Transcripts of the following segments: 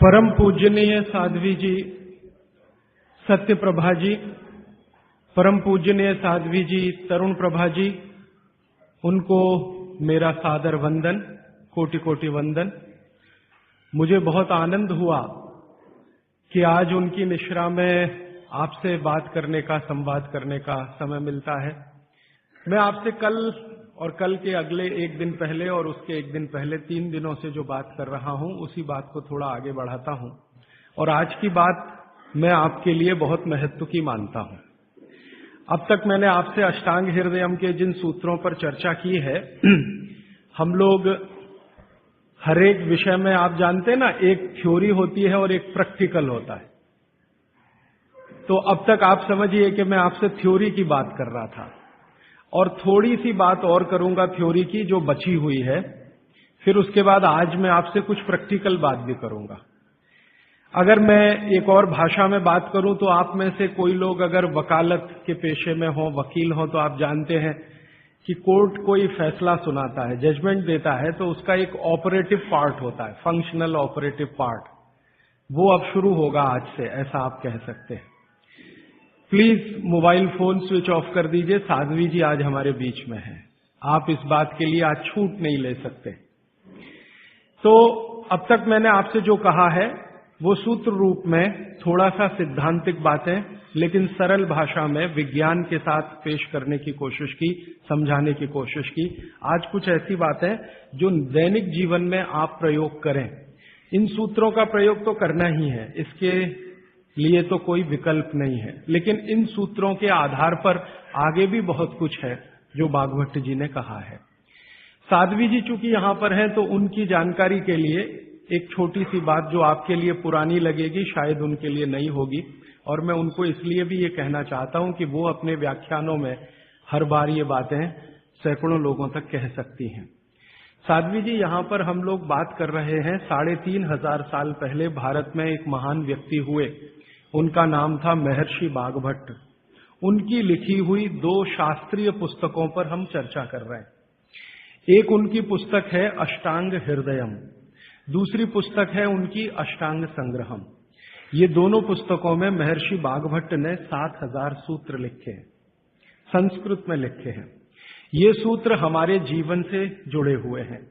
परम पूजनीय साध्वी जी, सत्य प्रभा जी, परम पूजनीय साध्वी जी, तरुण प्रभा जी, उनको मेरा सादर वंदन, कोटि कोटि वंदन। मुझे बहुत आनंद हुआ कि आज उनकी निश्रा में आपसे बात करने का, संवाद करने का समय मिलता है। मैं आपसे कल और कल के अगले एक दिन पहले और उसके एक दिन पहले 3 दिनों से जो बात कर रहा हूं, उसी बात को थोड़ा आगे बढ़ाता हूं। और आज की बात मैं आपके लिए बहुत महत्व की मानता हूं। अब तक मैंने आपसे अष्टांग हृदयम के जिन सूत्रों पर चर्चा की है, हम लोग हर एक विषय में, आप जानते हैं ना, एक थ्योरी होती है और एक प्रैक्टिकल होता है। तो अब तक आप समझिए कि मैं आपसे थ्योरी की बात कर रहा था और थोड़ी सी बात और करूंगा थ्योरी की जो बची हुई है। फिर उसके बाद आज मैं आपसे कुछ प्रैक्टिकल बात भी करूंगा। अगर मैं एक और भाषा में बात करूं तो आप में से कोई लोग अगर वकालत के पेशे में हो, वकील हो, तो आप जानते हैं कि कोर्ट कोई फैसला सुनाता है, जजमेंट देता है, तो उसका एक ऑपरेटिव पार्ट होता है, फंक्शनल ऑपरेटिव पार्ट। वो अब शुरू होगा आज से, ऐसा आप कह सकते हैं। Please mobile phone switch off कर दीजिए। साध्वी जी आज हमारे बीच में हैं, आप इस बात के लिए आज छूट नहीं ले सकते। तो अब तक मैंने आपसे जो कहा है वो सूत्र रूप में थोड़ा सा सिद्धांतिक बातें, लेकिन सरल भाषा में विज्ञान के साथ पेश करने की कोशिश की, समझाने की कोशिश की। आज कुछ ऐसी बातें जो दैनिक जीवन में आप प्रयोग करें। इन सूत्रों का प्रयोग तो करना ही है, इसके लिए तो कोई विकल्प नहीं है, लेकिन इन सूत्रों के आधार पर आगे भी बहुत कुछ है जो भागवत जी ने कहा है। साध्वी जी चूंकि यहां पर हैं, तो उनकी जानकारी के लिए एक छोटी सी बात जो आपके लिए पुरानी लगेगी, शायद उनके लिए नई होगी, और मैं उनको इसलिए भी ये कहना चाहता हूं कि वो अपने व्याख्यानों में हर बार ये बातें सैकड़ों लोगों तक कह सकती हैं। साध्वी जी, यहां पर हम लोग बात कर रहे हैं 3500 साल पहले भारत में एक महान व्यक्ति हुए, उनका नाम था महर्षि बागभट्ट। उनकी लिखी हुई 2 शास्त्रीय पुस्तकों पर हम चर्चा कर रहे हैं। एक उनकी पुस्तक है अष्टांग हृदयम, दूसरी पुस्तक है उनकी अष्टांग संग्रहम। ये दोनों पुस्तकों में महर्षि बागभट्ट ने 7000 सूत्र लिखे हैं, संस्कृत में लिखे हैं। ये सूत्र हमारे जीवन से जुड़े हुए हैं।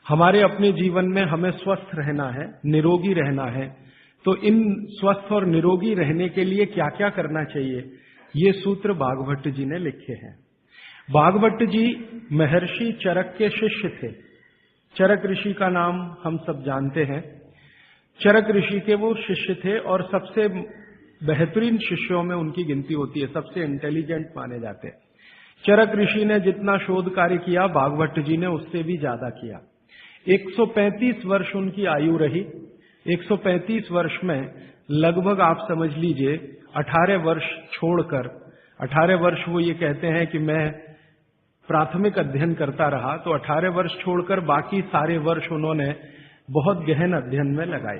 हमारे अपने जीवन में हमें स्वस्थ रहना है, निरोगी रहना है, तो इन स्वस्थ और निरोगी रहने के लिए क्या क्या करना चाहिए, ये सूत्र बागभट्ट जी ने लिखे हैं। बागभट्ट जी महर्षि चरक के शिष्य थे। चरक ऋषि का नाम हम सब जानते हैं। चरक ऋषि के वो शिष्य थे और सबसे बेहतरीन शिष्यों में उनकी गिनती होती है, सबसे इंटेलिजेंट माने जाते हैं। चरक ऋषि ने जितना शोध कार्य किया, बागभट्ट जी ने उससे भी ज्यादा किया। 135 वर्ष उनकी आयु रही। 135 वर्ष में लगभग आप समझ लीजिए 18 वर्ष छोड़कर, 18 वर्ष वो ये कहते हैं कि मैं प्राथमिक अध्ययन करता रहा, तो 18 वर्ष छोड़कर बाकी सारे वर्ष उन्होंने बहुत गहन अध्ययन में लगाए।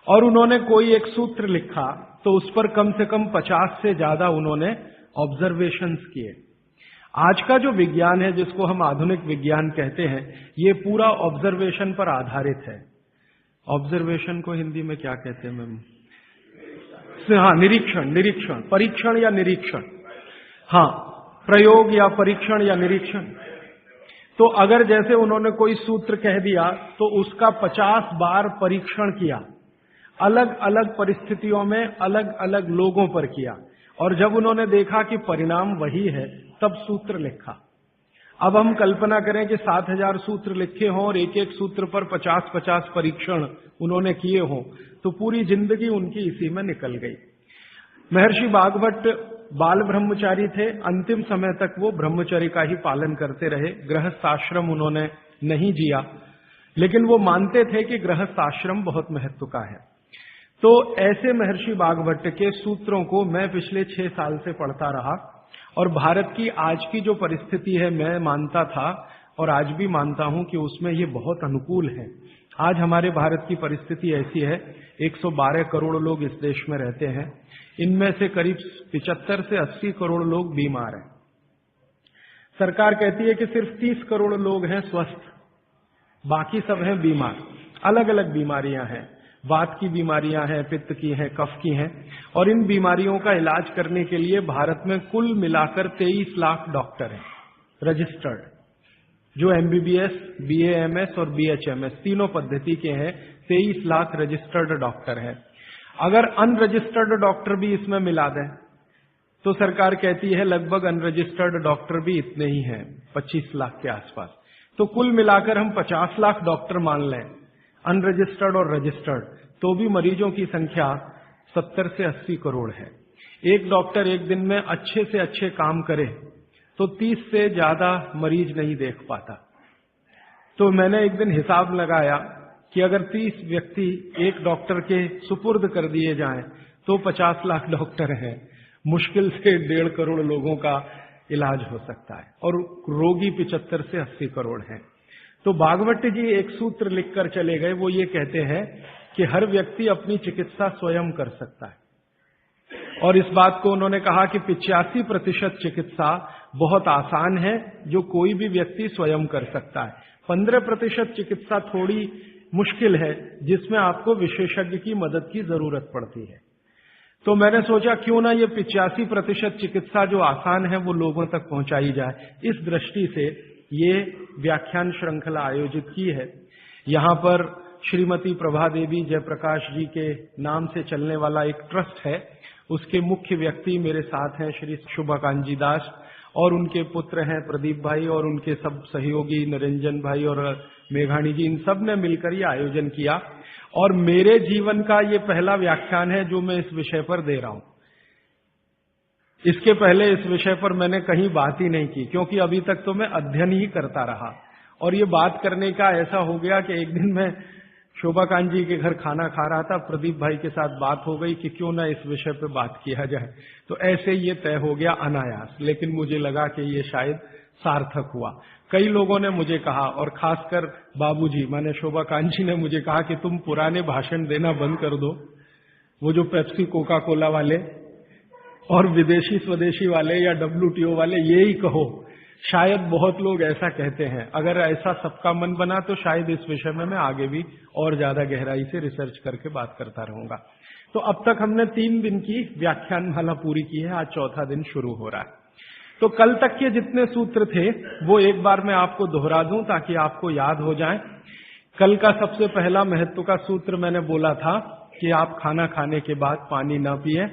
और उन्होंने कोई एक सूत्र लिखा तो उस पर कम से कम 50 से ज्यादा उन्होंने ऑब्जर्वेशंस किए। आज का जो विज्ञान है, जिसको हम आधुनिक विज्ञान कहते हैं, ये पूरा ऑब्जर्वेशन पर आधारित है। ऑब्जर्वेशन को हिंदी में क्या कहते हैं मैम? हाँ, निरीक्षण, परीक्षण या निरीक्षण। हाँ, प्रयोग या परीक्षण या निरीक्षण। तो अगर जैसे उन्होंने कोई सूत्र कह दिया तो उसका 50 बार परीक्षण किया, अलग अलग परिस्थितियों में अलग अलग लोगों पर किया, और जब उन्होंने देखा कि परिणाम वही है, तब सूत्र लिखा। अब हम कल्पना करें कि 7000 सूत्र लिखे हों और एक एक सूत्र पर 50-50 परीक्षण उन्होंने किए हों, तो पूरी जिंदगी उनकी इसी में निकल गई। महर्षि बागभट्ट बाल ब्रह्मचारी थे। अंतिम समय तक वो ब्रह्मचर्य का ही पालन करते रहे, गृहस्थ आश्रम उन्होंने नहीं जिया, लेकिन वो मानते थे कि गृहस्थ आश्रम बहुत महत्व का है। तो ऐसे महर्षि बागभट्ट के सूत्रों को मैं पिछले 6 साल से पढ़ता रहा, और भारत की आज की जो परिस्थिति है, मैं मानता था और आज भी मानता हूं कि उसमें ये बहुत अनुकूल है। आज हमारे भारत की परिस्थिति ऐसी है, 112 करोड़ लोग इस देश में रहते हैं, इनमें से करीब 75 से 80 करोड़ लोग बीमार हैं। सरकार कहती है कि सिर्फ 30 करोड़ लोग हैं स्वस्थ, बाकी सब हैं बीमार। अलग अलग बीमारियां हैं, वात की बीमारियां हैं, पित्त की हैं, कफ की हैं, और इन बीमारियों का इलाज करने के लिए भारत में कुल मिलाकर 23 लाख डॉक्टर हैं रजिस्टर्ड, जो एमबीबीएस, बीएएमएस और बीएचएमएस तीनों पद्धति के हैं। 23 लाख रजिस्टर्ड डॉक्टर हैं। अगर अनरजिस्टर्ड डॉक्टर भी इसमें मिला दें तो सरकार कहती है लगभग अनरजिस्टर्ड डॉक्टर भी इतने ही हैं, 25 लाख के आसपास। तो कुल मिलाकर हम 50 लाख डॉक्टर मान लें, अनरजिस्टर्ड और रजिस्टर्ड, तो भी मरीजों की संख्या 70 से 80 करोड़ है। एक डॉक्टर एक दिन में अच्छे से अच्छे काम करे तो 30 से ज्यादा मरीज नहीं देख पाता। तो मैंने एक दिन हिसाब लगाया कि अगर 30 व्यक्ति एक डॉक्टर के सुपुर्द कर दिए जाएं तो 50 लाख डॉक्टर हैं, मुश्किल से 1.5 करोड़ लोगों का इलाज हो सकता है, और रोगी 75 से 80 करोड़ हैं। तो भागवत जी एक सूत्र लिखकर चले गए, वो ये कहते हैं कि हर व्यक्ति अपनी चिकित्सा स्वयं कर सकता है, और इस बात को उन्होंने कहा कि 85% चिकित्सा बहुत आसान है जो कोई भी व्यक्ति स्वयं कर सकता है। 15% चिकित्सा थोड़ी मुश्किल है जिसमें आपको विशेषज्ञ की मदद की जरूरत पड़ती है। तो मैंने सोचा क्यों ना ये 85% चिकित्सा जो आसान है वो लोगों तक पहुंचाई जाए। इस दृष्टि से ये व्याख्यान श्रृंखला आयोजित की है। यहाँ पर श्रीमती प्रभा देवी जयप्रकाश जी के नाम से चलने वाला एक ट्रस्ट है, उसके मुख्य व्यक्ति मेरे साथ हैं श्री शुभकांत दास, और उनके पुत्र हैं प्रदीप भाई, और उनके सब सहयोगी निरंजन भाई और मेघाणी जी, इन सब ने मिलकर ये आयोजन किया। और मेरे जीवन का ये पहला व्याख्यान है जो मैं इस विषय पर दे रहा हूं। इसके पहले इस विषय पर मैंने कहीं बात ही नहीं की, क्योंकि अभी तक तो मैं अध्ययन ही करता रहा। और ये बात करने का ऐसा हो गया कि एक दिन मैं शोभाकांत जी के घर खाना खा रहा था, प्रदीप भाई के साथ बात हो गई कि क्यों ना इस विषय पर बात किया जाए। तो ऐसे ये तय हो गया अनायास, लेकिन मुझे लगा कि ये शायद सार्थक हुआ। कई लोगों ने मुझे कहा, और खासकर बाबूजी माने शोभाकांत जी ने मुझे कहा कि तुम पुराने भाषण देना बंद कर दो, वो जो पेप्सी कोका कोला वाले और विदेशी स्वदेशी वाले या WTO वाले ये ही कहो। शायद बहुत लोग ऐसा कहते हैं। अगर ऐसा सबका मन बना तो शायद इस विषय में मैं आगे भी और ज्यादा गहराई से रिसर्च करके बात करता रहूंगा। तो अब तक हमने 3 दिन की व्याख्यानमाला पूरी की है, आज चौथा दिन शुरू हो रहा है। तो कल तक के जितने सूत्र थे वो एक बार मैं आपको दोहरा दूं ताकि आपको याद हो जाए। कल का सबसे पहला महत्व का सूत्र मैंने बोला था कि आप खाना खाने के बाद पानी न पिए,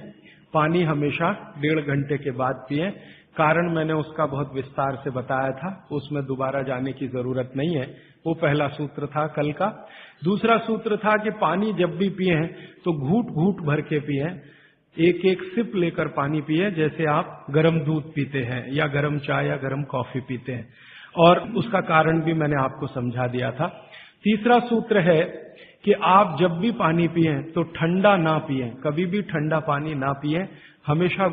पानी हमेशा 1.5 घंटे के बाद पिए। कारण मैंने उसका बहुत विस्तार से बताया था, उसमें दोबारा जाने की जरूरत नहीं है। वो पहला सूत्र था कल का। दूसरा सूत्र था कि पानी जब भी पिए तो घूट घूट भर के पिए, एक एक सिप लेकर पानी पिए, जैसे आप गर्म दूध पीते हैं या गर्म चाय या गर्म कॉफी पीते हैं, और उसका कारण भी मैंने आपको समझा दिया था। तीसरा सूत्र है कि आप जब भी पानी पिए तो ठंडा ना पिए, कभी भी ठंडा पानी ना पिए, हमेशा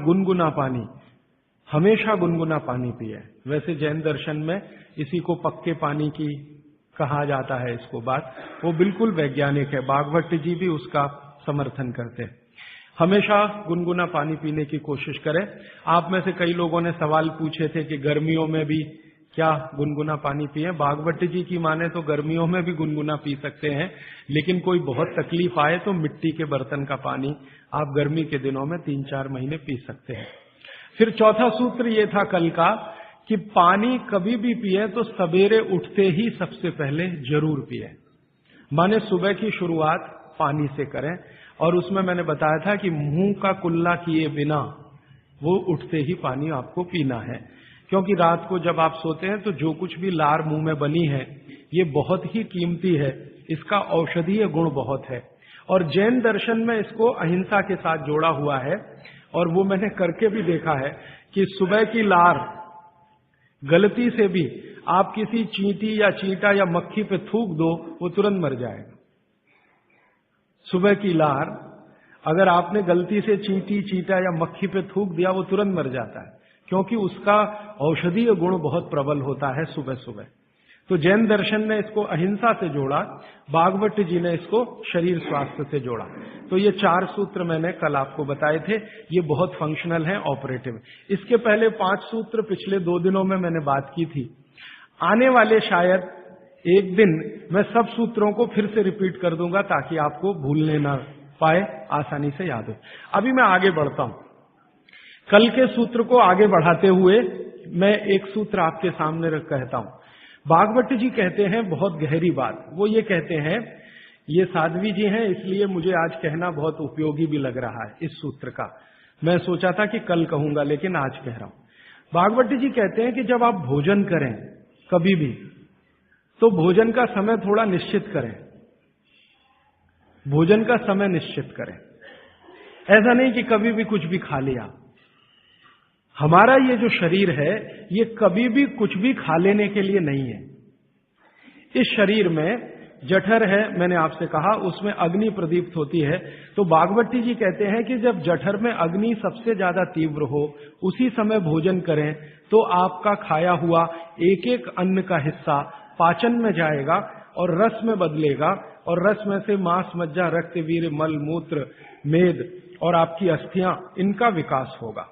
गुनगुना पानी पिए। वैसे जैन दर्शन में इसी को पक्के पानी की कहा जाता है, इसको बात वो बिल्कुल वैज्ञानिक है। भागवत जी भी उसका समर्थन करते हैं। हमेशा गुनगुना पानी पीने की कोशिश करें। आप में से कई लोगों ने सवाल पूछे थे कि गर्मियों में भी क्या गुनगुना पानी पिए। भागवत जी की माने तो गर्मियों में भी गुनगुना पी सकते हैं, लेकिन कोई बहुत तकलीफ आए तो मिट्टी के बर्तन का पानी आप गर्मी के दिनों में 3-4 महीने पी सकते हैं। फिर चौथा सूत्र ये था कल का कि पानी कभी भी पिए तो सवेरे उठते ही सबसे पहले जरूर पिए, माने सुबह की शुरुआत पानी से करें। और उसमें मैंने बताया था कि मुंह का कुल्ला किए बिना वो उठते ही पानी आपको पीना है, क्योंकि रात को जब आप सोते हैं तो जो कुछ भी लार मुंह में बनी है ये बहुत ही कीमती है, इसका औषधीय गुण बहुत है। और जैन दर्शन में इसको अहिंसा के साथ जोड़ा हुआ है, और वो मैंने करके भी देखा है कि सुबह की लार गलती से भी आप किसी चींटी या चींटा या मक्खी पे थूक दो, वो तुरंत मर जाएगा। सुबह की लार अगर आपने गलती से चींटी, चींटा या मक्खी पे थूक दिया, वो तुरंत मर जाता है, क्योंकि उसका औषधीय गुण बहुत प्रबल होता है सुबह सुबह। तो जैन दर्शन ने इसको अहिंसा से जोड़ा, भागवत जी ने इसको शरीर स्वास्थ्य से जोड़ा। तो ये 4 सूत्र मैंने कल आपको बताए थे, ये बहुत फंक्शनल हैं, ऑपरेटिव। इसके पहले 5 सूत्र पिछले 2 दिनों में मैंने बात की थी। आने वाले शायद एक दिन मैं सब सूत्रों को फिर से रिपीट कर दूंगा ताकि आपको भूलने ना पाए, आसानी से याद हो। अभी मैं आगे बढ़ता हूं। कल के सूत्र को आगे बढ़ाते हुए मैं एक सूत्र आपके सामने रख कहता हूं। भागवत जी कहते हैं बहुत गहरी बात। वो ये कहते हैं, ये साध्वी जी हैं इसलिए मुझे आज कहना बहुत उपयोगी भी लग रहा है इस सूत्र का। मैं सोचा था कि कल कहूंगा लेकिन आज कह रहा हूं। भागवत जी कहते हैं कि जब आप भोजन करें कभी भी, तो भोजन का समय थोड़ा निश्चित करें। भोजन का समय निश्चित करें। ऐसा नहीं कि कभी भी कुछ भी खा लिया। हमारा ये जो शरीर है ये कभी भी कुछ भी खा लेने के लिए नहीं है। इस शरीर में जठर है, मैंने आपसे कहा, उसमें अग्नि प्रदीप्त होती है। तो भागवती जी कहते हैं कि जब जठर में अग्नि सबसे ज्यादा तीव्र हो उसी समय भोजन करें तो आपका खाया हुआ एक एक अन्न का हिस्सा पाचन में जाएगा और रस में बदलेगा, और रस में से मांस, मज्जा, रक्त, वीर्य, मल, मूत्र, मेद और आपकी अस्थियां, इनका विकास होगा।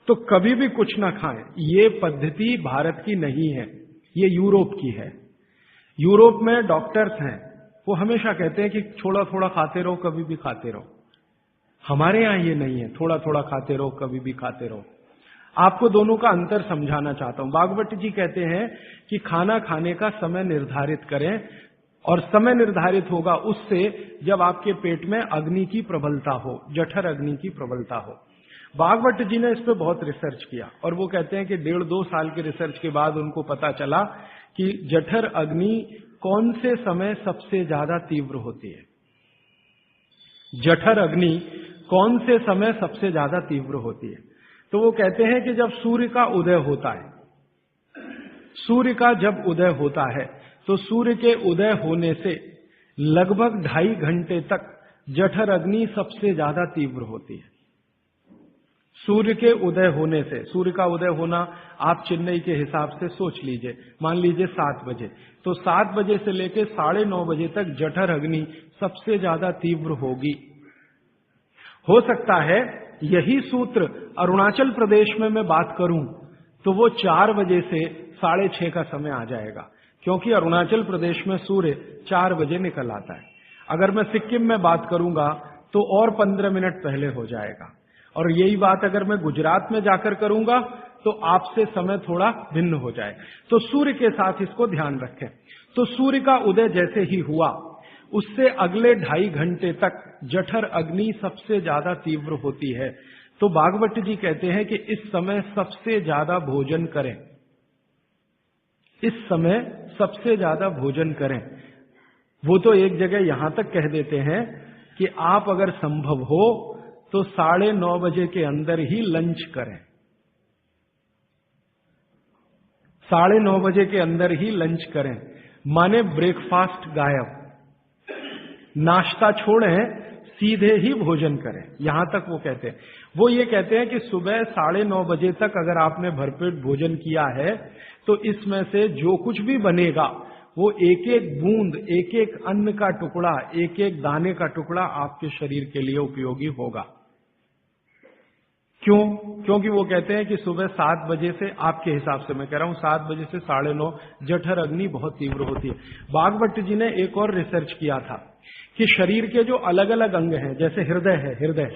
तो कभी भी कुछ ना खाएं। ये पद्धति भारत की नहीं है, ये यूरोप की है। यूरोप में डॉक्टर्स हैं, वो हमेशा कहते हैं कि थोड़ा थोड़ा खाते रहो, कभी भी खाते रहो। हमारे यहां ये नहीं है, थोड़ा थोड़ा खाते रहो, कभी भी खाते रहो। आपको दोनों का अंतर समझाना चाहता हूं। भागवत जी कहते हैं कि खाना खाने का समय निर्धारित करें, और समय निर्धारित होगा उससे जब आपके पेट में अग्नि की प्रबलता हो, जठर अग्नि की प्रबलता हो। भागवत जी ने इस पे बहुत रिसर्च किया और वो कहते हैं कि 1.5-2 साल के रिसर्च के बाद उनको पता चला कि जठर अग्नि कौन से समय सबसे ज्यादा तीव्र होती है। जठर अग्नि कौन से समय सबसे ज्यादा तीव्र होती है? तो वो कहते हैं कि जब सूर्य का उदय होता है, सूर्य का जब उदय होता है तो सूर्य के उदय होने से लगभग 2.5 घंटे तक जठर अग्नि सबसे ज्यादा तीव्र होती है। सूर्य के उदय होने से, सूर्य का उदय होना आप चेन्नई के हिसाब से सोच लीजिए, मान लीजिए 7 बजे, तो 7 बजे से लेकर 9:30 बजे तक जठर अग्नि सबसे ज्यादा तीव्र होगी। हो सकता है यही सूत्र अरुणाचल प्रदेश में मैं बात करूं तो वो 4 बजे से 6:30 का समय आ जाएगा, क्योंकि अरुणाचल प्रदेश में सूर्य 4 बजे निकल आता है। अगर मैं सिक्किम में बात करूंगा तो और 15 मिनट पहले हो जाएगा, और यही बात अगर मैं गुजरात में जाकर करूंगा तो आपसे समय थोड़ा भिन्न हो जाए। तो सूर्य के साथ इसको ध्यान रखें। तो सूर्य का उदय जैसे ही हुआ उससे अगले 2.5 घंटे तक जठर अग्नि सबसे ज्यादा तीव्र होती है। तो भागवत जी कहते हैं कि इस समय सबसे ज्यादा भोजन करें, इस समय सबसे ज्यादा भोजन करें। वो तो एक जगह यहां तक कह देते हैं कि आप अगर संभव हो तो 9:30 बजे के अंदर ही लंच करें। 9:30 बजे के अंदर ही लंच करें, माने ब्रेकफास्ट गायब, नाश्ता छोड़ें, सीधे ही भोजन करें। यहां तक वो कहते हैं। वो ये कहते हैं कि सुबह 9:30 बजे तक अगर आपने भरपेट भोजन किया है तो इसमें से जो कुछ भी बनेगा वो एक एक बूंद, एक एक अन्न का टुकड़ा, एक एक दाने का टुकड़ा आपके शरीर के लिए उपयोगी होगा। क्यों? क्योंकि वो कहते हैं कि सुबह 7 बजे से, आपके हिसाब से मैं कह रहा हूं, 7 बजे से 9:30 जठर अग्नि बहुत तीव्र होती है। भागवत जी ने एक और रिसर्च किया था कि शरीर के जो अलग अलग अंग हैं, जैसे हृदय है, हृदय,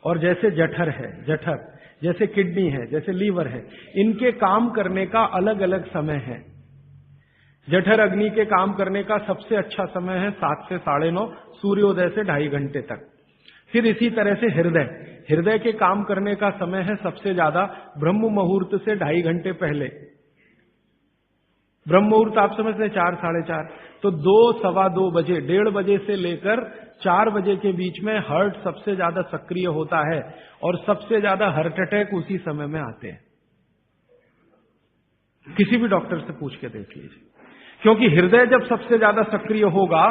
और जैसे जठर है, जठर, जैसे किडनी है, जैसे लीवर है, इनके काम करने का अलग अलग समय है। जठर अग्नि के काम करने का सबसे अच्छा समय है 7 से 9:30, सूर्योदय से 2.5 घंटे तक। फिर इसी तरह से हृदय, हृदय के काम करने का समय है सबसे ज्यादा ब्रह्म मुहूर्त से 2.5 घंटे पहले। ब्रह्म मुहूर्त आप समझते हैं 4, 4:30, तो 2, सवा 2 बजे, 1:30 बजे से लेकर 4 बजे के बीच में हार्ट सबसे ज्यादा सक्रिय होता है, और सबसे ज्यादा हार्ट अटैक उसी समय में आते हैं। किसी भी डॉक्टर से पूछ के देख लीजिए, क्योंकि हृदय जब सबसे ज्यादा सक्रिय होगा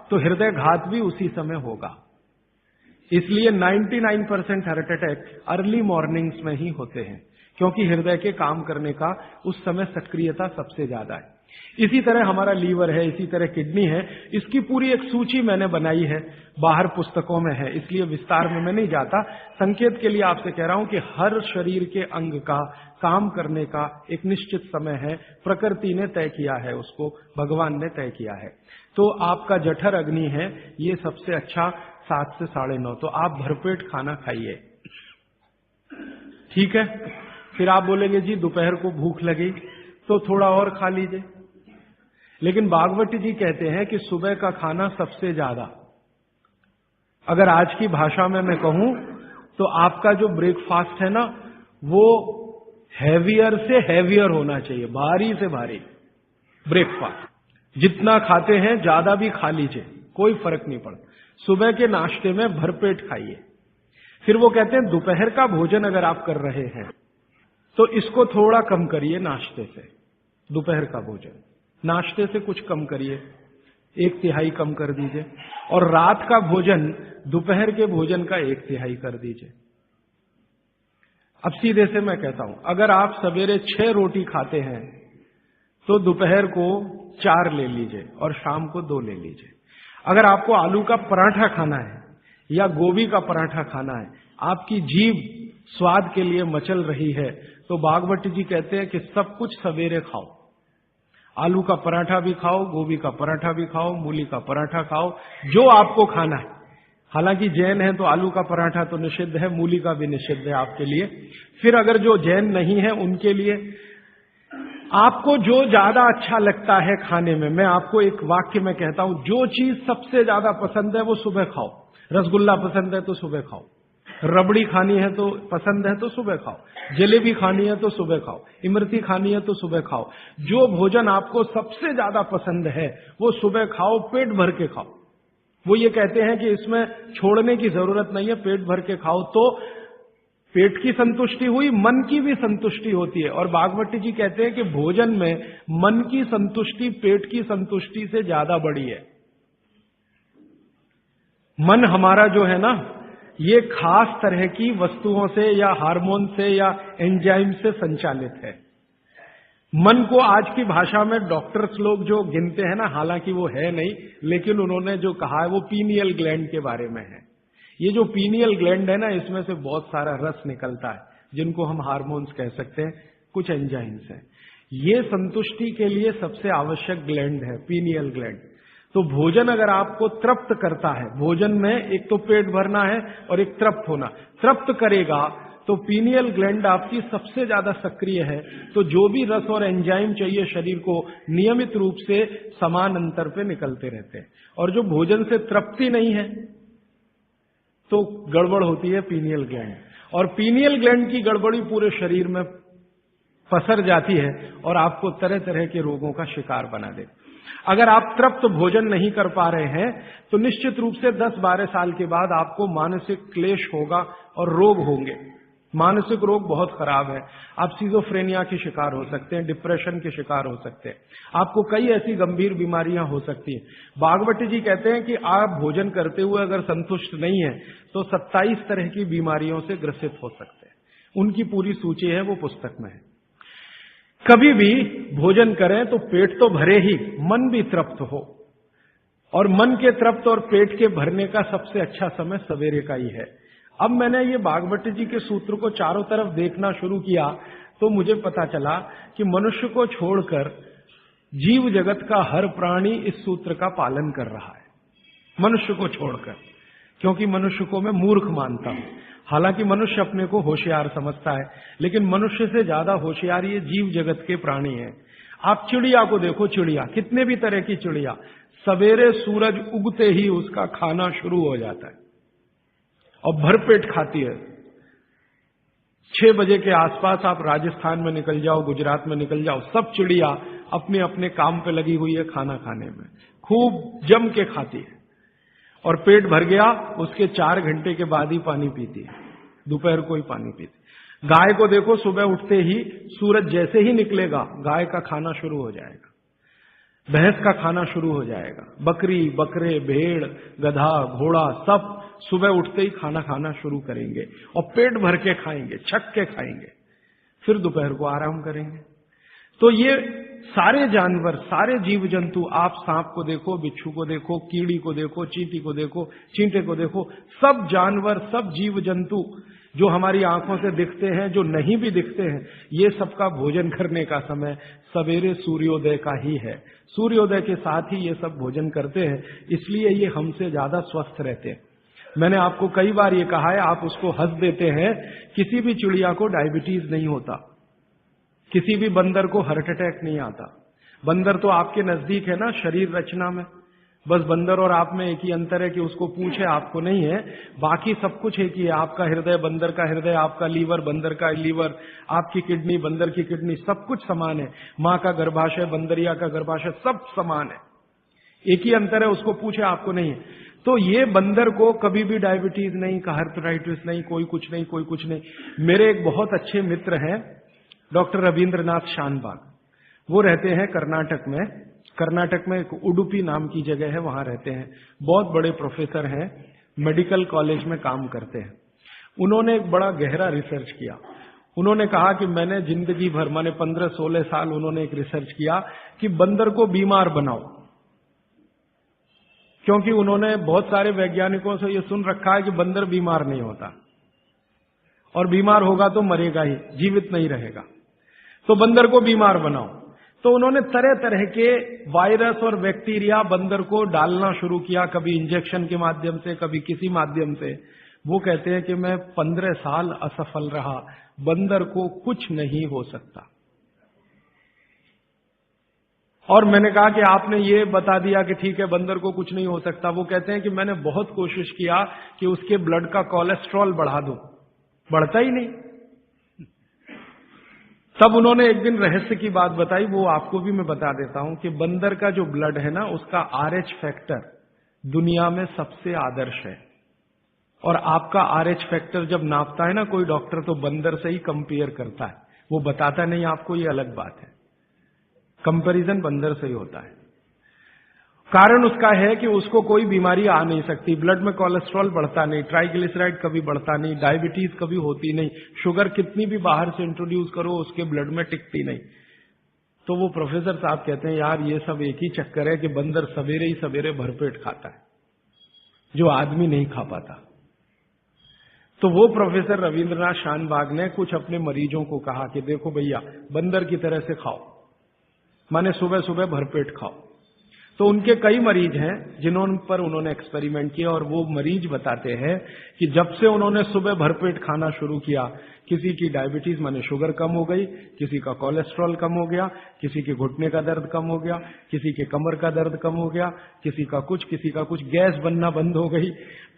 तो हृदय घात भी उसी समय होगा। इसलिए 99% हार्ट अटैक अर्ली मॉर्निंग्स में ही होते हैं, क्योंकि हृदय के काम करने का उस समय सक्रियता सबसे ज्यादा है। इसी तरह हमारा लीवर है, इसी तरह किडनी है। इसकी पूरी एक सूची मैंने बनाई है, बाहर पुस्तकों में है, इसलिए विस्तार में मैं नहीं जाता। संकेत के लिए आपसे कह रहा हूं कि हर शरीर के अंग का काम करने का एक निश्चित समय है, प्रकृति ने तय किया है, उसको भगवान ने तय किया है। तो आपका जठर अग्नि है, ये सबसे अच्छा 7 से 9:30, तो आप भरपेट खाना खाइए, ठीक है। फिर आप बोलेंगे जी दोपहर को भूख लगी तो थोड़ा और खा लीजिए, लेकिन भागवती जी कहते हैं कि सुबह का खाना सबसे ज्यादा, अगर आज की भाषा में मैं कहूं तो आपका जो ब्रेकफास्ट है ना, वो हैवियर से हैवियर होना चाहिए, भारी से भारी ब्रेकफास्ट। जितना खाते हैं ज्यादा भी खा लीजिए, कोई फर्क नहीं पड़ता। सुबह के नाश्ते में भरपेट खाइए। फिर वो कहते हैं दोपहर का भोजन अगर आप कर रहे हैं तो इसको थोड़ा कम करिए, नाश्ते से दोपहर का भोजन नाश्ते से कुछ कम करिए, 1/3 कम कर दीजिए, और रात का भोजन दोपहर के भोजन का 1/3 कर दीजिए। अब सीधे से मैं कहता हूं, अगर आप सवेरे 6 रोटी खाते हैं तो दोपहर को 4 ले लीजिए और शाम को 2 ले लीजिए। अगर आपको आलू का पराठा खाना है या गोभी का पराठा खाना है, आपकी जीभ स्वाद के लिए मचल रही है, तो भागवत जी कहते हैं कि सब कुछ सवेरे खाओ। आलू का पराठा भी खाओ, गोभी का पराठा भी खाओ, मूली का पराठा खाओ, जो आपको खाना है। हालांकि जैन है तो आलू का पराठा तो निषिद्ध है, मूली का भी निषिद्ध है आपके लिए। फिर अगर जो जैन नहीं है उनके लिए आपको जो ज्यादा अच्छा लगता है खाने में, मैं आपको एक वाक्य में कहता हूं, जो चीज सबसे ज्यादा पसंद है वो सुबह खाओ। रसगुल्ला पसंद है तो सुबह खाओ, रबड़ी खानी है तो पसंद है तो सुबह खाओ, जलेबी खानी है तो सुबह खाओ, इमरती खानी है तो सुबह खाओ। जो भोजन आपको सबसे ज्यादा पसंद है वो सुबह खाओ, पेट भर के खाओ। वो ये कहते हैं कि इसमें छोड़ने की जरूरत नहीं है, पेट भर के खाओ तो पेट की संतुष्टि हुई, मन की भी संतुष्टि होती है। और भागवती जी कहते हैं कि भोजन में मन की संतुष्टि पेट की संतुष्टि से ज्यादा बड़ी है। मन हमारा जो है ना, ये खास तरह की वस्तुओं से या हार्मोन से या एंजाइम से संचालित है। मन को आज की भाषा में डॉक्टर्स लोग जो गिनते हैं ना, हालांकि वो है नहीं, लेकिन उन्होंने जो कहा है वो पीनियल ग्लैंड के बारे में है। ये जो पीनियल ग्लैंड है ना, इसमें से बहुत सारा रस निकलता है, जिनको हम हार्मोन्स कह सकते हैं, कुछ एंजाइम्स हैं। ये संतुष्टि के लिए सबसे आवश्यक ग्लैंड है पीनियल ग्लैंड। तो भोजन अगर आपको तृप्त करता है, भोजन में एक तो पेट भरना है और एक तृप्त होना, तृप्त करेगा तो पीनियल ग्लैंड आपकी सबसे ज्यादा सक्रिय है। तो जो भी रस और एंजाइम चाहिए शरीर को, नियमित रूप से समान अंतर पे निकलते रहते हैं। और जो भोजन से तृप्ति नहीं है तो गड़बड़ होती है पीनियल ग्लैंड, और पीनियल ग्लैंड की गड़बड़ी पूरे शरीर में पसर जाती है और आपको तरह तरह के रोगों का शिकार बना देती। अगर आप तृप्त भोजन नहीं कर पा रहे हैं तो निश्चित रूप से 10-12 साल के बाद आपको मानसिक क्लेश होगा और रोग होंगे। मानसिक रोग बहुत खराब है, आप सिजोफ्रेनिया के शिकार हो सकते हैं, डिप्रेशन के शिकार हो सकते हैं, आपको कई ऐसी गंभीर बीमारियां हो सकती हैं। भागवती जी कहते हैं कि आप भोजन करते हुए अगर संतुष्ट नहीं है तो 27 तरह की बीमारियों से ग्रसित हो सकते हैं। उनकी पूरी सूची है, वो पुस्तक में है। कभी भी भोजन करें तो पेट तो भरे ही, मन भी तृप्त हो, और मन के तृप्त और पेट के भरने का सबसे अच्छा समय सवेरे का ही है। अब मैंने ये भागवती जी के सूत्र को चारों तरफ देखना शुरू किया तो मुझे पता चला कि मनुष्य को छोड़कर जीव जगत का हर प्राणी इस सूत्र का पालन कर रहा है, मनुष्य को छोड़कर, क्योंकि मनुष्य को मैं मूर्ख मानता हूं। हालांकि मनुष्य अपने को होशियार समझता है, लेकिन मनुष्य से ज्यादा होशियार ये जीव जगत के प्राणी हैं। आप चिड़िया को देखो, चिड़िया, कितने भी तरह की चिड़िया, सवेरे सूरज उगते ही उसका खाना शुरू हो जाता है और भरपेट खाती है। 6 बजे के आसपास आप राजस्थान में निकल जाओ, गुजरात में निकल जाओ, सब चिड़िया अपने अपने काम पे लगी हुई है, खाना खाने में खूब जम के खाती है, और पेट भर गया उसके 4 घंटे के बाद ही पानी पीती है, दोपहर को ही पानी पीती। गाय को देखो, सुबह उठते ही सूरज जैसे ही निकलेगा गाय का खाना शुरू हो जाएगा, भैंस का खाना शुरू हो जाएगा, बकरी, बकरे, भेड़, गधा, घोड़ा सब सुबह उठते ही खाना खाना शुरू करेंगे और पेट भर के खाएंगे, छक के खाएंगे, फिर दोपहर को आराम करेंगे। तो ये सारे जानवर, सारे जीव जंतु, आप सांप को देखो, बिच्छू को देखो, कीड़ी को देखो, चींटी को देखो, चींटे को देखो, सब जानवर, सब जीव जंतु जो हमारी आंखों से दिखते हैं, जो नहीं भी दिखते हैं, ये सबका भोजन करने का समय सवेरे सूर्योदय का ही है। सूर्योदय के साथ ही ये सब भोजन करते हैं, इसलिए ये हमसे ज्यादा स्वस्थ रहते हैं। मैंने आपको कई बार ये कहा है, आप उसको हंस देते हैं, किसी भी चिड़िया को डायबिटीज नहीं होता, किसी भी बंदर को हार्ट अटैक नहीं आता। बंदर तो आपके नजदीक है ना शरीर रचना में, बस बंदर और आप में एक ही अंतर है कि उसको पूंछ है, आपको नहीं है, बाकी सब कुछ एक ही है। आपका हृदय बंदर का हृदय, आपका लीवर बंदर का लीवर, आपकी किडनी बंदर की किडनी, सब कुछ समान है। मां का गर्भाशय, बंदरिया का गर्भाशय, सब समान है, एक ही अंतर है, उसको पूछे, आपको नहीं है। तो ये बंदर को कभी भी डायबिटीज नहीं, हार्टराइटिस नहीं, कोई कुछ नहीं, कोई कुछ नहीं। मेरे एक बहुत अच्छे मित्र हैं डॉक्टर रविंद्रनाथ शानबाग, वो रहते हैं कर्नाटक में। कर्नाटक में एक उडुपी नाम की जगह है, वहां रहते हैं, बहुत बड़े प्रोफेसर हैं, मेडिकल कॉलेज में काम करते हैं। उन्होंने एक बड़ा गहरा रिसर्च किया। उन्होंने कहा कि मैंने जिंदगी भर, माने 15-16 साल उन्होंने एक रिसर्च किया कि बंदर को बीमार बनाओ, क्योंकि उन्होंने बहुत सारे वैज्ञानिकों से यह सुन रखा है कि बंदर बीमार नहीं होता, और बीमार होगा तो मरेगा ही, जीवित नहीं रहेगा। तो बंदर को बीमार बनाओ। तो उन्होंने तरह तरह के वायरस और बैक्टीरिया बंदर को डालना शुरू किया, कभी इंजेक्शन के माध्यम से, कभी किसी माध्यम से। वो कहते हैं कि मैं 15 साल असफल रहा, बंदर को कुछ नहीं हो सकता। और मैंने कहा कि आपने ये बता दिया कि ठीक है बंदर को कुछ नहीं हो सकता। वो कहते हैं कि मैंने बहुत कोशिश किया कि उसके ब्लड का कोलेस्ट्रॉल बढ़ा दूं, बढ़ता ही नहीं। तब उन्होंने एक दिन रहस्य की बात बताई, वो आपको भी मैं बता देता हूं कि बंदर का जो ब्लड है ना, उसका RH फैक्टर दुनिया में सबसे आदर्श है। और आपका RH फैक्टर जब नापता है ना कोई डॉक्टर, तो बंदर से ही कंपेयर करता है, वो बताता नहीं आपको, ये अलग बात है। कंपैरिजन बंदर से ही होता है। कारण उसका है कि उसको कोई बीमारी आ नहीं सकती, ब्लड में कोलेस्ट्रॉल बढ़ता नहीं, ट्राइग्लिसराइड कभी बढ़ता नहीं, डायबिटीज कभी होती नहीं, शुगर कितनी भी बाहर से इंट्रोड्यूस करो उसके ब्लड में टिकती नहीं। तो वो प्रोफेसर साहब कहते हैं यार ये सब एक ही चक्कर है कि बंदर सवेरे ही सवेरे भरपेट खाता है, जो आदमी नहीं खा पाता। तो वो प्रोफेसर रविंद्रनाथ शानबाग ने कुछ अपने मरीजों को कहा कि देखो भैया, बंदर की तरह से खाओ, माने सुबह सुबह भरपेट खाओ। तो उनके कई मरीज हैं जिन्होंने पर उन्होंने एक्सपेरिमेंट किया, और वो मरीज बताते हैं कि जब से उन्होंने सुबह भरपेट खाना शुरू किया, किसी की डायबिटीज माने शुगर कम हो गई, किसी का कोलेस्ट्रॉल कम हो गया, किसी के घुटने का दर्द कम हो गया, किसी के कमर का दर्द कम हो गया, किसी का कुछ, गैस बनना बंद हो गई,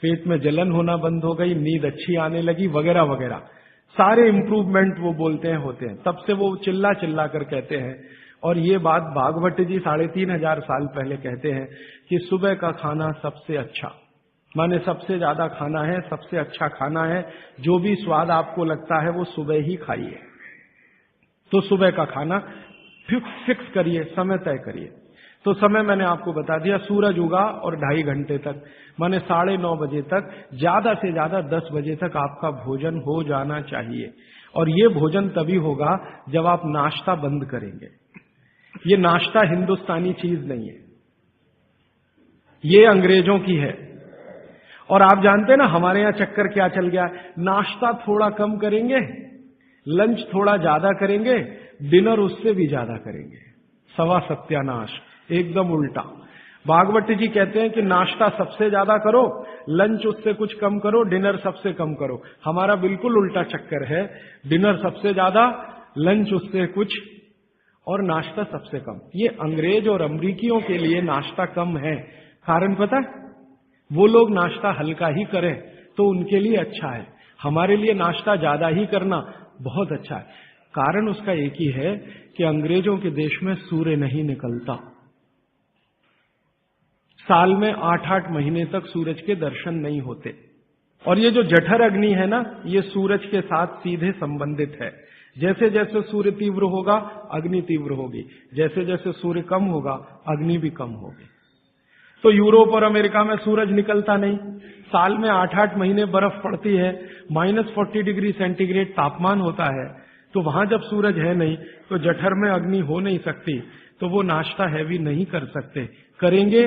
पेट में जलन होना बंद हो गई, नींद अच्छी आने लगी, वगैरह वगैरह सारे इंप्रूवमेंट वो बोलते हैं होते हैं। तब से वो चिल्ला चिल्ला कर कहते हैं, और ये बात भागवत जी 3500 साल पहले कहते हैं कि सुबह का खाना सबसे अच्छा, माने सबसे ज्यादा खाना है, सबसे अच्छा खाना है, जो भी स्वाद आपको लगता है वो सुबह ही खाइए। तो सुबह का खाना फिक्स करिए, समय तय करिए। तो समय मैंने आपको बता दिया, सूरज उगा और 2.5 घंटे तक, माने 9:30 बजे तक, ज्यादा से ज्यादा 10 बजे तक आपका भोजन हो जाना चाहिए। और ये भोजन तभी होगा जब आप नाश्ता बंद करेंगे। ये नाश्ता हिंदुस्तानी चीज नहीं है, ये अंग्रेजों की है। और आप जानते हैं ना हमारे यहां चक्कर क्या चल गया है, नाश्ता थोड़ा कम करेंगे, लंच थोड़ा ज्यादा करेंगे, डिनर उससे भी ज्यादा करेंगे। सवा सत्यानाश, एकदम उल्टा। भागवत जी कहते हैं कि नाश्ता सबसे ज्यादा करो, लंच उससे कुछ कम करो, डिनर सबसे कम करो। हमारा बिल्कुल उल्टा चक्कर है, डिनर सबसे ज्यादा, लंच उससे कुछ, और नाश्ता सबसे कम। ये अंग्रेज और अमरीकियों के लिए नाश्ता कम है। कारण पता है, वो लोग नाश्ता हल्का ही करें तो उनके लिए अच्छा है, हमारे लिए नाश्ता ज्यादा ही करना बहुत अच्छा है। कारण उसका एक ही है कि अंग्रेजों के देश में सूर्य नहीं निकलता, साल में 8-8 महीने तक सूरज के दर्शन नहीं होते। और ये जो जठर अग्नि है ना, ये सूरज के साथ सीधे संबंधित है। जैसे जैसे सूर्य तीव्र होगा अग्नि तीव्र होगी, जैसे जैसे सूर्य कम होगा अग्नि भी कम होगी। तो यूरोप और अमेरिका में सूरज निकलता नहीं, साल में 8-8 महीने बर्फ पड़ती है, -40 डिग्री सेंटीग्रेड तापमान होता है, तो वहां जब सूरज है नहीं तो जठर में अग्नि हो नहीं सकती, तो वो नाश्ता हैवी नहीं कर सकते, करेंगे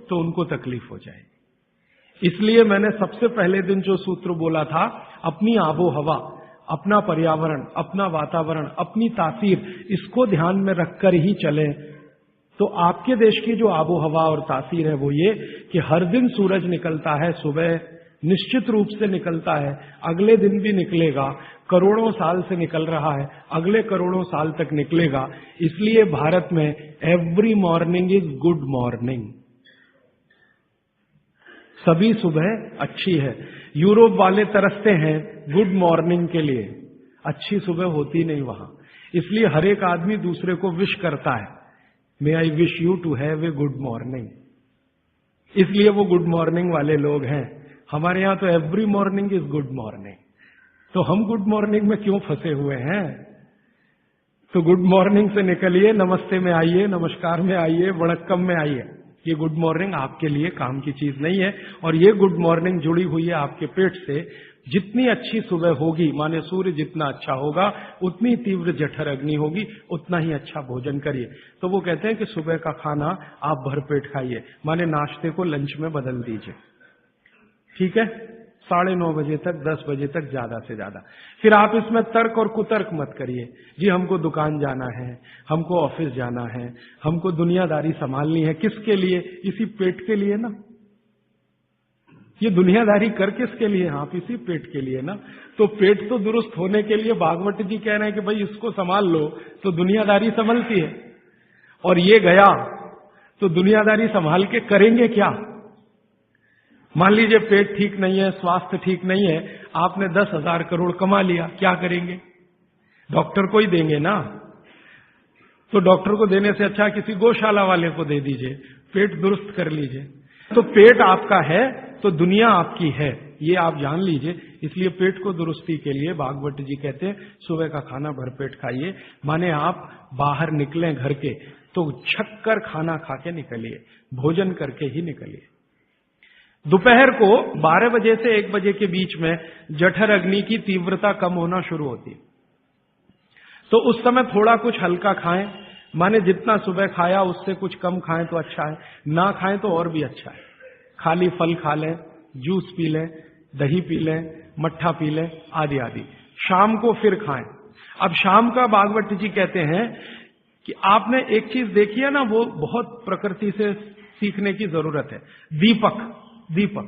तो उनको तकलीफ हो जाएगी। इसलिए मैंने सबसे पहले दिन जो सूत्र बोला था, अपनी आबो हवा, अपना पर्यावरण, अपना वातावरण, अपनी तासीर, इसको ध्यान में रखकर ही चलें। तो आपके देश की जो आबो हवा और तासीर है वो ये कि हर दिन सूरज निकलता है, सुबह निश्चित रूप से निकलता है, अगले दिन भी निकलेगा, करोड़ों साल से निकल रहा है, अगले करोड़ों साल तक निकलेगा। इसलिए भारत में every morning is good morning, सभी सुबह अच्छी है। यूरोप वाले तरसते हैं गुड मॉर्निंग के लिए, अच्छी सुबह होती नहीं वहां, इसलिए हर एक आदमी दूसरे को विश करता है, may I wish you to have a good morning, इसलिए वो गुड मॉर्निंग वाले लोग हैं। हमारे यहां तो every morning is good morning, तो हम गुड मॉर्निंग में क्यों फंसे हुए हैं? तो गुड मॉर्निंग से निकलिए, नमस्ते में आइए, नमस्कार में आइए, वणक्कम में आइए। ये गुड मॉर्निंग आपके लिए काम की चीज नहीं है, और ये गुड मॉर्निंग जुड़ी हुई है आपके पेट से। जितनी अच्छी सुबह होगी, माने सूर्य जितना अच्छा होगा, उतनी तीव्र जठर अग्नि होगी, उतना ही अच्छा भोजन करिए। तो वो कहते हैं कि सुबह का खाना आप भरपेट खाइए, माने नाश्ते को लंच में बदल दीजिए, ठीक है, 9:30 बजे तक, 10 बजे तक ज्यादा से ज्यादा। फिर आप इसमें तर्क और कुतर्क मत करिए, जी हमको दुकान जाना है, हमको ऑफिस जाना है, हमको दुनियादारी संभालनी है, किसके लिए? इसी पेट के लिए ना। ये दुनियादारी कर किसके लिए? आप इसी पेट के लिए ना। तो पेट तो दुरुस्त होने के लिए भागवत जी कह रहे हैं कि भाई इसको संभाल लो, तो दुनियादारी संभलती है। और ये गया तो दुनियादारी संभाल के करेंगे क्या? मान लीजिए पेट ठीक नहीं है, स्वास्थ्य ठीक नहीं है, आपने 10,000 करोड़ कमा लिया, क्या करेंगे? डॉक्टर को ही देंगे ना। तो डॉक्टर को देने से अच्छा किसी गौशाला वाले को दे दीजिए, पेट दुरुस्त कर लीजिए। तो पेट आपका है तो दुनिया आपकी है, ये आप जान लीजिए। इसलिए पेट को दुरुस्ती के लिए भागवत जी कहते हैं सुबह का खाना भरपेट खाइए, माने आप बाहर निकलें घर के तो छक्कर खाना खा के निकलिए, भोजन करके ही निकलिए। दोपहर को 12 बजे से 1 बजे के बीच में जठर अग्नि की तीव्रता कम होना शुरू होती है, तो उस समय थोड़ा कुछ हल्का खाएं, माने जितना सुबह खाया उससे कुछ कम खाएं तो अच्छा है, ना खाएं तो और भी अच्छा है। खाली फल खा लें, जूस पी लें, दही पी लें, मट्ठा पी लें, आदि आदि। शाम को फिर खाएं। अब शाम का भागवत जी कहते हैं कि आपने एक चीज देखी है ना, वो बहुत प्रकृति से सीखने की जरूरत है। दीपक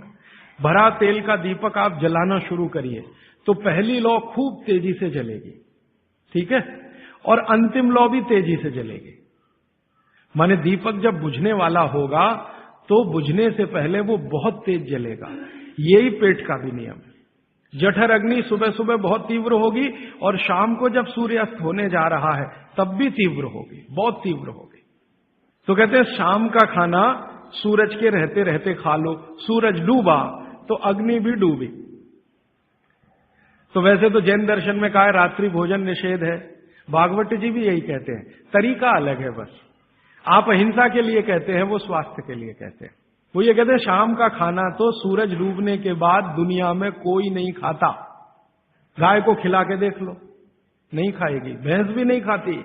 भरा तेल का दीपक आप जलाना शुरू करिए तो पहली लौ खूब तेजी से जलेगी, ठीक है, और अंतिम लौ भी तेजी से जलेगी। माने दीपक जब बुझने वाला होगा तो बुझने से पहले वो बहुत तेज जलेगा। यही पेट का भी नियम है। जठर अग्नि सुबह सुबह बहुत तीव्र होगी और शाम को जब सूर्यास्त होने जा रहा है तब भी तीव्र होगी, बहुत तीव्र होगी। तो कहते हैं शाम का खाना सूरज के रहते रहते खा लो, सूरज डूबा तो अग्नि भी डूबी। तो वैसे तो जैन दर्शन में कहा है रात्रि भोजन निषेध है, भागवत जी भी यही कहते हैं, तरीका अलग है बस। आप अहिंसा के लिए कहते हैं, वो स्वास्थ्य के लिए कहते हैं। वो ये कहते हैं शाम का खाना तो सूरज डूबने के बाद दुनिया में कोई नहीं खाता। गाय को खिला के देख लो, नहीं खाएगी, भैंस भी नहीं खाती,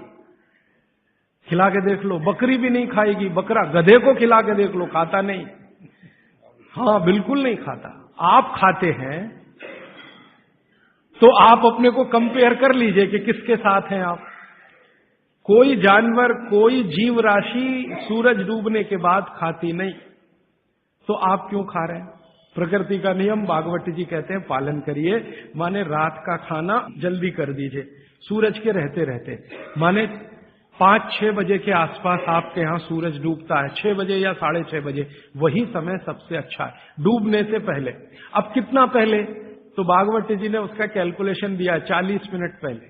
खिला के देख लो, बकरी भी नहीं खाएगी, बकरा गधे को खिला के देख लो, खाता नहीं, हाँ बिल्कुल नहीं खाता। आप खाते हैं तो आप अपने को कंपेयर कर लीजिए कि किसके साथ हैं आप। कोई जानवर, कोई जीव राशि सूरज डूबने के बाद खाती नहीं, तो आप क्यों खा रहे हैं? प्रकृति का नियम भागवत जी कहते हैं पालन करिए, माने रात का खाना जल्दी कर दीजिए सूरज के रहते रहते, माने 5-6 बजे के आसपास आपके यहां सूरज डूबता है, 6 बजे या 6:30 बजे, वही समय सबसे अच्छा है डूबने से पहले। अब कितना पहले? तो भागवत जी ने उसका कैलकुलेशन दिया है 40 मिनट पहले।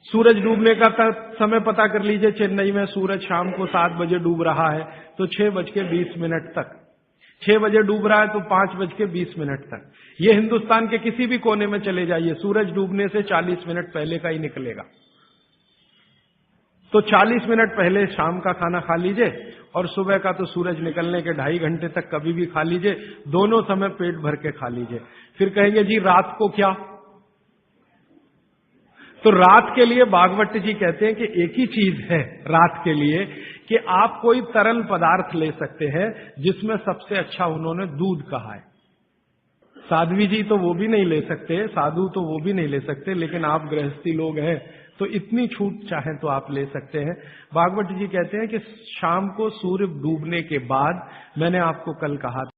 सूरज डूबने का समय पता कर लीजिए, चेन्नई में सूरज शाम को 7 बजे डूब रहा है तो 6:20 तक, 6 बजे डूब रहा है तो 5:20 तक। ये हिंदुस्तान के किसी भी कोने में चले जाइए, सूरज डूबने से 40 मिनट पहले का ही निकलेगा। तो 40 मिनट पहले शाम का खाना खा लीजिए और सुबह का तो सूरज निकलने के 2.5 घंटे तक कभी भी खा लीजिए, दोनों समय पेट भर के खा लीजिए। फिर कहेंगे जी रात को क्या? तो रात के लिए भागवत जी कहते हैं कि एक ही चीज है रात के लिए कि आप कोई तरल पदार्थ ले सकते हैं, जिसमें सबसे अच्छा उन्होंने दूध कहा है। साध्वी जी तो वो भी नहीं ले सकते, साधु तो वो भी नहीं ले सकते, लेकिन आप गृहस्थी लोग हैं तो इतनी छूट चाहें तो आप ले सकते हैं। भागवत जी कहते हैं कि शाम को सूर्य डूबने के बाद, मैंने आपको कल कहा था